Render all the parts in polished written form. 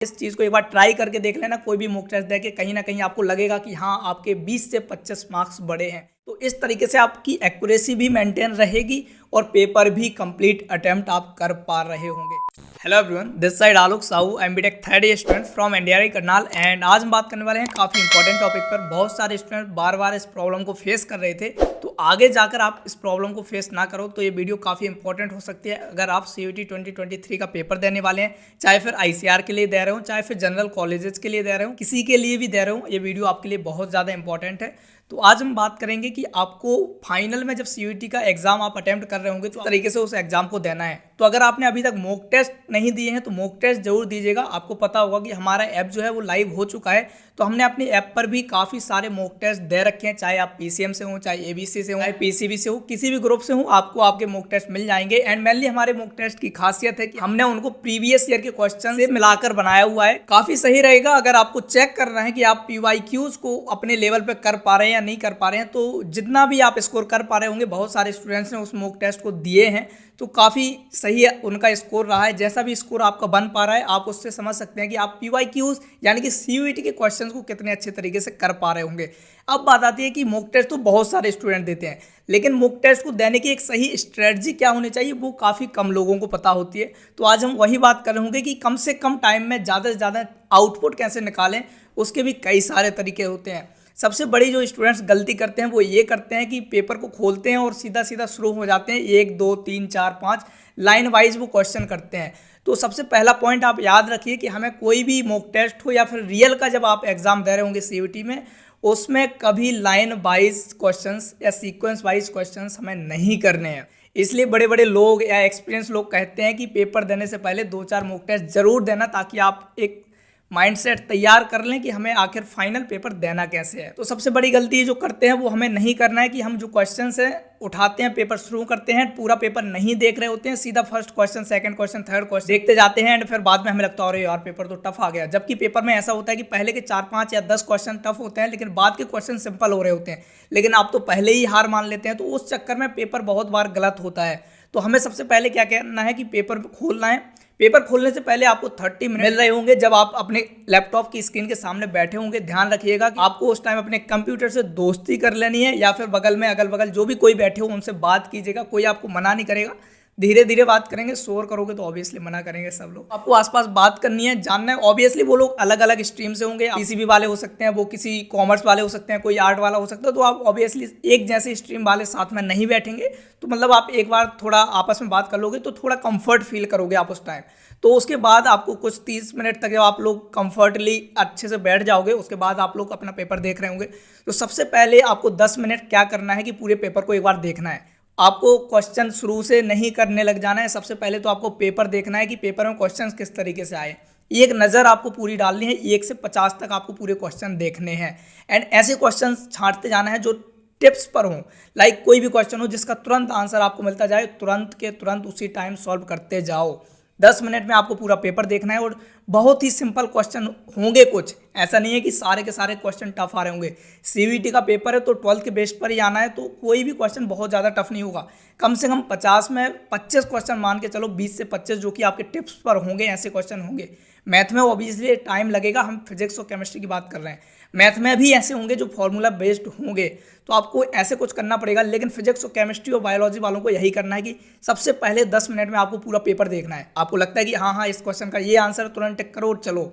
इस चीज़ को एक बार ट्राई करके देख लेना, कोई भी मॉक टेस्ट देके कहीं ना कहीं आपको लगेगा कि हाँ आपके 20 से 25 मार्क्स बढ़े हैं। तो इस तरीके से आपकी एक्यूरेसी भी मेंटेन रहेगी और पेपर भी कंप्लीट अटेम्प्ट आप कर पा रहे होंगे। Hello everyone, this side Alok Sahu, MBTech third year student from NDRI Karnal. And आज हम बात करने वाले हैं काफ़ी इंपॉर्टेंट टॉपिक पर। बहुत सारे स्टूडेंट बार बार इस प्रॉब्लम को फेस कर रहे थे, तो आगे जाकर आप इस प्रॉब्लम को फेस ना करो तो ये वीडियो काफ़ी इंपॉर्टेंट हो सकती है। अगर आप सीयूईटी 2023 का पेपर देने वाले हैं, चाहे फिर आईसीआर के लिए दे रहे हो, चाहे फिर जनरल कॉलेजेस के लिए दे रहे हो, किसी के लिए भी दे रहे हो, ये वीडियो आपके लिए बहुत ज़्यादा इंपॉर्टेंट है। तो आज हम बात करेंगे कि आपको फाइनल में जब सीयूईटी का एग्जाम आप अटेम्प्ट कर रहे होंगे तो तरीके से उस एग्जाम को देना है। तो अगर आपने अभी तक मॉक टेस्ट नहीं दिए हैं तो मॉक टेस्ट जरूर दीजिएगा। आपको पता होगा कि हमारा ऐप जो है वो लाइव हो चुका है, तो हमने अपनी ऐप पर भी काफ़ी सारे मॉक टेस्ट दे रखे हैं। चाहे आप पीसीएम से हो, चाहे एबीसी से हो, चाहे पीसीबी से हो, किसी भी ग्रुप से हो, आपको आपके मॉक टेस्ट मिल जाएंगे। एंड मेनली हमारे मॉक टेस्ट की खासियत है कि हमने उनको प्रीवियस ईयर के क्वेश्चन से मिलाकर बनाया हुआ है। काफ़ी सही रहेगा अगर आपको चेक करना है कि आप पीवाईक्यूज को अपने लेवल पर कर पा रहे हैं या नहीं कर पा रहे हैं। तो जितना भी आप स्कोर कर पा रहे होंगे, बहुत सारे स्टूडेंट्स ने उस मॉक टेस्ट को दिए हैं, तो काफ़ी सही उनका स्कोर रहा है। जैसा भी स्कोर आपका बन पा रहा है, आप उससे समझ सकते हैं कि आप पीवाईक्यूज यानी कि सीयूईटी के क्वेश्चंस को कितने अच्छे तरीके से कर पा रहे होंगे। अब बात आती है कि मॉक टेस्ट तो बहुत सारे स्टूडेंट देते हैं, लेकिन मॉक टेस्ट को देने की एक सही स्ट्रेटजी क्या होनी चाहिए वो काफ़ी कम लोगों को पता होती है। तो आज हम वही बात कर रहे होंगे कि कम से कम टाइम में ज़्यादा से ज़्यादा आउटपुट कैसे निकालें। उसके भी कई सारे तरीके होते हैं। सबसे बड़ी जो स्टूडेंट्स गलती करते हैं वो ये करते हैं कि पेपर को खोलते हैं और सीधा सीधा शुरू हो जाते हैं, 1 2 3 4 5 लाइन वाइज वो क्वेश्चन करते हैं। तो सबसे पहला पॉइंट आप याद रखिए कि हमें कोई भी मॉक टेस्ट हो या फिर रियल का जब आप एग्जाम दे रहे होंगे सीयूईटी में, उसमें कभी लाइन वाइज क्वेश्चंस या सीक्वेंस वाइज क्वेश्चंस हमें नहीं करने हैं। इसलिए बड़े बड़े लोग या एक्सपीरियंस लोग कहते हैं कि पेपर देने से पहले 2-4 मॉक टेस्ट जरूर देना, ताकि आप एक माइंडसेट तैयार कर लें कि हमें आखिर फाइनल पेपर देना कैसे है। तो सबसे बड़ी गलती जो करते हैं वो हमें नहीं करना है कि हम जो क्वेश्चन है उठाते हैं, पेपर शुरू करते हैं, पूरा पेपर नहीं देख रहे होते हैं, सीधा first question, second question, third question देखते जाते हैं। एंड फिर बाद में हमें लगता है अरे यार पेपर तो टफ आ गया। जबकि पेपर में ऐसा होता है कि पहले के 4-5 या 10 क्वेश्चन टफ होते हैं, लेकिन बाद के क्वेश्चन सिंपल हो रहे होते हैं, लेकिन आप तो पहले ही हार मान लेते हैं। तो उस चक्कर में पेपर बहुत बार गलत होता है। तो हमें सबसे पहले क्या करना है कि पेपर खोलना है। पेपर खोलने से पहले आपको 30 मिनट मिल रहे होंगे जब आप अपने लैपटॉप की स्क्रीन के सामने बैठे होंगे। ध्यान रखिएगा कि आपको उस टाइम अपने कंप्यूटर से दोस्ती कर लेनी है, या फिर बगल में अगल बगल जो भी कोई बैठे हो उनसे बात कीजिएगा। कोई आपको मना नहीं करेगा, धीरे धीरे बात करेंगे। शोर करोगे तो ऑब्वियसली मना करेंगे सब लोग। आपको आसपास बात करनी है, जानना है। ऑब्वियसली वो लोग अलग अलग स्ट्रीम से होंगे, पीसीबी वाले हो सकते हैं, वो किसी कॉमर्स वाले हो सकते हैं, कोई आर्ट वाला हो सकता है। तो आप ऑब्वियसली एक जैसे स्ट्रीम वाले साथ में नहीं बैठेंगे। तो मतलब आप एक बार थोड़ा आपस में बात कर लोगे तो थोड़ा कंफर्ट फील करोगे आप उस टाइम। तो उसके बाद आपको कुछ 30 मिनट तक जब आप लोग कंफर्टली अच्छे से बैठ जाओगे, उसके बाद आप लोग अपना पेपर देख रहे होंगे। तो सबसे पहले आपको 10 मिनट क्या करना है कि पूरे पेपर को एक बार देखना है। आपको क्वेश्चन शुरू से नहीं करने लग जाना है। सबसे पहले तो आपको पेपर देखना है कि पेपर में क्वेश्चन किस तरीके से आए। एक नज़र आपको पूरी डालनी है, 1 से 50 तक आपको पूरे क्वेश्चन देखने हैं। एंड ऐसे क्वेश्चन छांटते जाना है जो टिप्स पर हो। लाइक कोई भी क्वेश्चन हो जिसका तुरंत आंसर आपको मिलता जाए, तुरंत के तुरंत उसी टाइम सॉल्व करते जाओ। 10 मिनट में आपको पूरा पेपर देखना है और बहुत ही सिंपल क्वेश्चन होंगे कुछ। ऐसा नहीं है कि सारे के सारे क्वेश्चन टफ आ रहे होंगे। सीयूईटी का पेपर है तो 12th के बेस पर ही आना है, तो कोई भी क्वेश्चन बहुत ज़्यादा टफ नहीं होगा। कम से कम 50 में 25 क्वेश्चन मान के चलो, 20 से 25 जो कि आपके टिप्स पर होंगे, ऐसे क्वेश्चन होंगे। मैथ में ऑब्वियसली टाइम लगेगा, हम फिजिक्स और केमिस्ट्री की बात कर रहे हैं। मैथ में भी ऐसे होंगे जो फॉर्मूला बेस्ड होंगे, तो आपको ऐसे कुछ करना पड़ेगा। लेकिन फिजिक्स और केमिस्ट्री और बायोलॉजी वालों को यही करना है कि सबसे पहले 10 मिनट में आपको पूरा पेपर देखना है। आपको लगता है कि हाँ इस क्वेश्चन का ये आंसर तुरंत टिक करो चलो,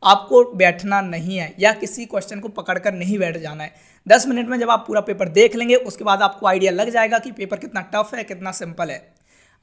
आपको बैठना नहीं है या किसी क्वेश्चन को पकड़कर नहीं बैठ जाना है। 10 मिनट में जब आप पूरा पेपर देख लेंगे, उसके बाद आपको आइडिया लग जाएगा कि पेपर कितना टफ है, कितना सिंपल है।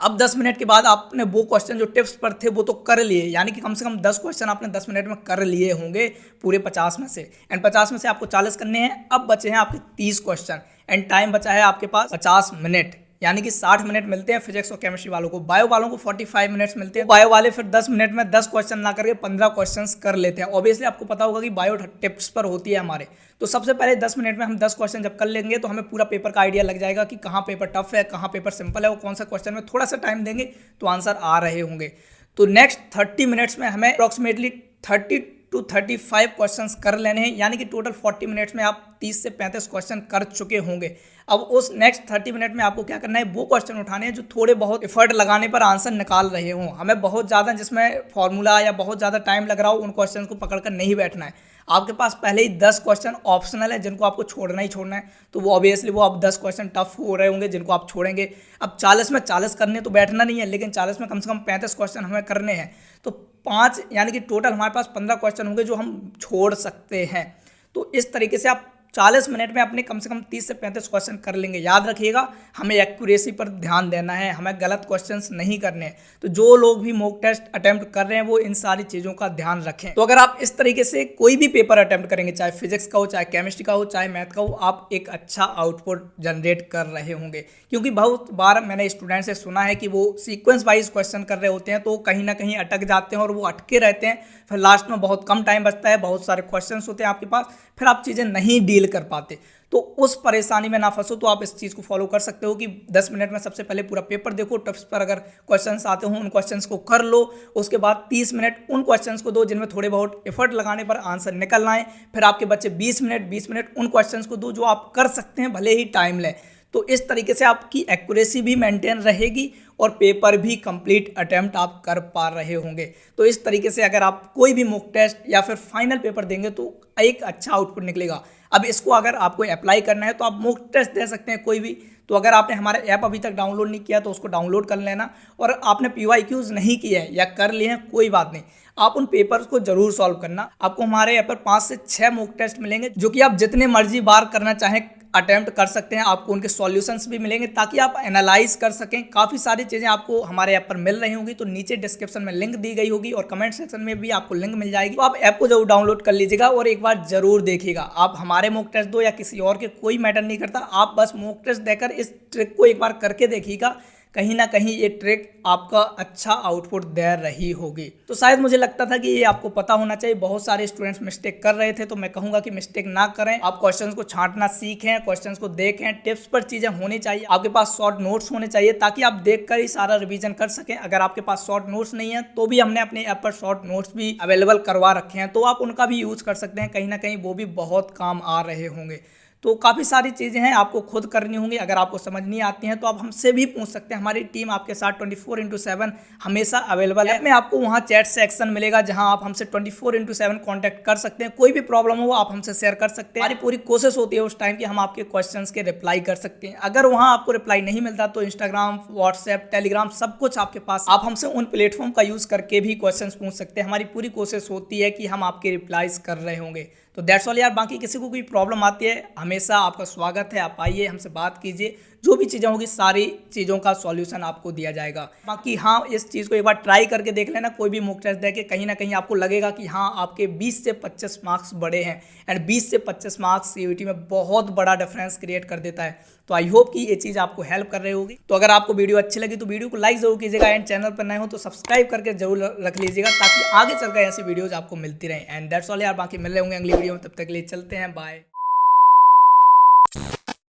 अब 10 मिनट के बाद आपने वो क्वेश्चन जो टिप्स पर थे वो तो कर लिए, यानी कि कम से कम 10 क्वेश्चन आपने 10 मिनट में कर लिए होंगे पूरे 50 में से। एंड 50 में से आपको 40 करने हैं। अब बचे हैं आपके 30 क्वेश्चन एंड टाइम बचा है आपके पास 50 मिनट, यानी कि 60 मिनट मिलते हैं फिजिक्स और केमिस्ट्री वालों को। बायो वालों को 45 मिनट्स मिलते हैं। बायो वाले फिर 10 मिनट में 10 क्वेश्चन ना करके 15 क्वेश्चंस कर लेते हैं। ऑब्वियसली आपको पता होगा कि बायो टिप्स पर होती है हमारे। तो सबसे पहले 10 मिनट में हम 10 क्वेश्चन जब कर लेंगे तो हमें पूरा पेपर का आइडिया लग जाएगा कि कहाँ पेपर टफ है, कहाँ पेपर सिंपल है, वो कौन सा क्वेश्चन में थोड़ा सा टाइम देंगे तो आंसर आ रहे होंगे। तो नेक्स्ट 30 मिनट्स में हमें अप्रॉक्सीमेटली 30 टू 35 क्वेश्चंस कर लेने हैं, यानी कि टोटल 40 मिनट्स में आप 30 से 35 क्वेश्चन कर चुके होंगे। अब उस नेक्स्ट 30 मिनट में आपको क्या करना है, वो क्वेश्चन उठाने हैं जो थोड़े बहुत एफर्ट लगाने पर आंसर निकाल रहे हों। हमें बहुत ज़्यादा जिसमें फॉर्मूला या बहुत ज़्यादा टाइम लग रहा हो उन क्वेश्चन को पकड़कर नहीं बैठना है। आपके पास पहले ही 10 क्वेश्चन ऑप्शनल है जिनको आपको छोड़ना ही छोड़ना है, तो वो ऑब्वियसली वो आप 10 क्वेश्चन टफ हो रहे होंगे जिनको आप छोड़ेंगे। अब 40 में 40 करने तो बैठना नहीं है, लेकिन 40 में कम से कम 35 क्वेश्चन हमें करने हैं, तो 5 यानी कि टोटल हमारे पास 15 क्वेश्चन होंगे जो हम छोड़ सकते हैं। तो इस तरीके से आप 40 मिनट में अपने कम से कम 30 से 35 क्वेश्चन कर लेंगे। याद रखिएगा, हमें एक्यूरेसी पर ध्यान देना है, हमें गलत क्वेश्चंस नहीं करने हैं। तो जो लोग भी मॉक टेस्ट अटेम्प्ट कर रहे हैं वो इन सारी चीज़ों का ध्यान रखें। तो अगर आप इस तरीके से कोई भी पेपर अटेम्प्ट करेंगे, चाहे फिजिक्स का हो, चाहे केमिस्ट्री का हो, चाहे मैथ का हो, आप एक अच्छा आउटपुट जनरेट कर रहे होंगे। क्योंकि बहुत बार मैंने स्टूडेंट से सुना है कि वो सीक्वेंस वाइज क्वेश्चन कर रहे होते हैं तो कहीं ना कहीं अटक जाते हैं और वो अटके रहते हैं, फिर लास्ट में बहुत कम टाइम बचता है, बहुत सारे क्वेश्चन होते हैं आपके पास, फिर आप चीज़ें नहीं डील कर पाते। तो उस परेशानी में ना फंसो, तो आप इस चीज़ को फॉलो कर सकते हो कि 10 मिनट में सबसे पहले पूरा पेपर देखो, टिप्स पर अगर क्वेश्चंस आते हो उन क्वेश्चंस को कर लो, उसके बाद 30 मिनट उन क्वेश्चंस को दो जिनमें थोड़े बहुत एफर्ट लगाने पर आंसर निकल आए, फिर आपके बच्चे 20 मिनट उन क्वेश्चंस को दो जो आप कर सकते हैं भले ही टाइम लें। तो इस तरीके से आपकी एक्यूरेसी भी मेंटेन रहेगी और पेपर भी कंप्लीट अटेम्प्ट आप कर पा रहे होंगे। तो इस तरीके से अगर आप कोई भी मॉक टेस्ट या फिर फाइनल पेपर देंगे तो एक अच्छा आउटपुट निकलेगा। अब इसको अगर आपको अप्लाई करना है तो आप मॉक टेस्ट दे सकते हैं कोई भी। तो अगर आपने हमारा ऐप अभी तक डाउनलोड नहीं किया तो उसको डाउनलोड कर लेना, और आपने PYQs नहीं किए हैं या कर लिए हैं कोई बात नहीं, आप उन पेपर्स को जरूर सॉल्व करना। आपको हमारे ऐप पर 5 से 6 मॉक टेस्ट मिलेंगे जो कि आप जितने मर्जी बार करना चाहें अटेम्प्ट कर सकते हैं। आपको उनके सॉल्यूशंस भी मिलेंगे ताकि आप एनालाइज कर सकें। काफ़ी सारी चीज़ें आपको हमारे ऐप पर मिल रही होंगी, तो नीचे डिस्क्रिप्शन में लिंक दी गई होगी और कमेंट सेक्शन में भी आपको लिंक मिल जाएगी। तो आप ऐप को जरूर डाउनलोड कर लीजिएगा और एक बार जरूर देखिएगा। आप हमारे मॉक टेस्ट दो या किसी और के, कोई मैटर नहीं करता, आप बस मॉक टेस्ट देकर इस ट्रिक को एक बार करके देखिएगा। कहीं ना कहीं ये ट्रिक आपका अच्छा आउटपुट दे रही होगी। तो शायद मुझे लगता था कि ये आपको पता होना चाहिए। बहुत सारे स्टूडेंट्स मिस्टेक कर रहे थे, तो मैं कहूंगा कि मिस्टेक ना करें। आप क्वेश्चंस को छांटना सीखें, क्वेश्चंस को देखें, टिप्स पर चीज़ें होनी चाहिए, आपके पास शॉर्ट नोट्स होने चाहिए ताकि आप देखकर ही सारा रिवीजन कर सकें। अगर आपके पास शॉर्ट नोट्स नहीं है तो भी हमने अपने ऐप पर शॉर्ट नोट्स भी अवेलेबल करवा रखे हैं, तो आप उनका भी यूज़ कर सकते हैं। कहीं ना कहीं वो भी बहुत काम आ रहे होंगे। तो काफ़ी सारी चीज़ें हैं आपको खुद करनी होंगी। अगर आपको समझ नहीं आती हैं तो आप हमसे भी पूछ सकते हैं। हमारी टीम आपके साथ 24/7 हमेशा अवेलेबल है। में आपको वहाँ चैट सेक्शन मिलेगा जहाँ आप हमसे 24/7 कांटेक्ट कर सकते हैं। कोई भी प्रॉब्लम हो आप हमसे शेयर कर सकते हैं। हमारी पूरी कोशिश होती है उस टाइम कि हम आपके क्वेश्चंस के रिप्लाई कर सकते हैं। अगर वहाँ आपको रिप्लाई नहीं मिलता तो इंस्टाग्राम, व्हाट्सएप, टेलीग्राम सब कुछ आपके पास, आप हमसे उन प्लेटफॉर्म का यूज़ करके भी क्वेश्चंस पूछ सकते हैं। हमारी पूरी कोशिश होती है कि हम आपके रिप्लाईज कर रहे होंगे। तो दैट्स ऑल यार। बाकी किसी को कोई प्रॉब्लम आती है हमेशा आपका स्वागत है, आप आइए हमसे बात कीजिए, जो भी चीज़ें होगी सारी चीज़ों का सॉल्यूशन आपको दिया जाएगा। बाकी हाँ, इस चीज़ को एक बार ट्राई करके देख लेना। कोई भी मॉक टेस्ट देके कहीं ना कहीं आपको लगेगा कि हाँ आपके 20 से 25 मार्क्स बड़े हैं, एंड 20 से 25 मार्क्स CUET में बहुत बड़ा डिफरेंस क्रिएट कर देता है। तो आई होप कि ये चीज़ आपको हेल्प कर रही होगी। तो अगर आपको वीडियो अच्छी लगी तो वीडियो को लाइक जरूर कीजिएगा, एंड चैनल पर नए हो तो सब्सक्राइब करके जरूर रख लीजिएगा ताकि आगे चलकर ऐसी वीडियोज आपको मिलती रहें। एंड दैट्स ऑल यार। बाकी मिल रहे होंगे अगली वीडियो में, तब तक के लिए चलते हैं, बाय।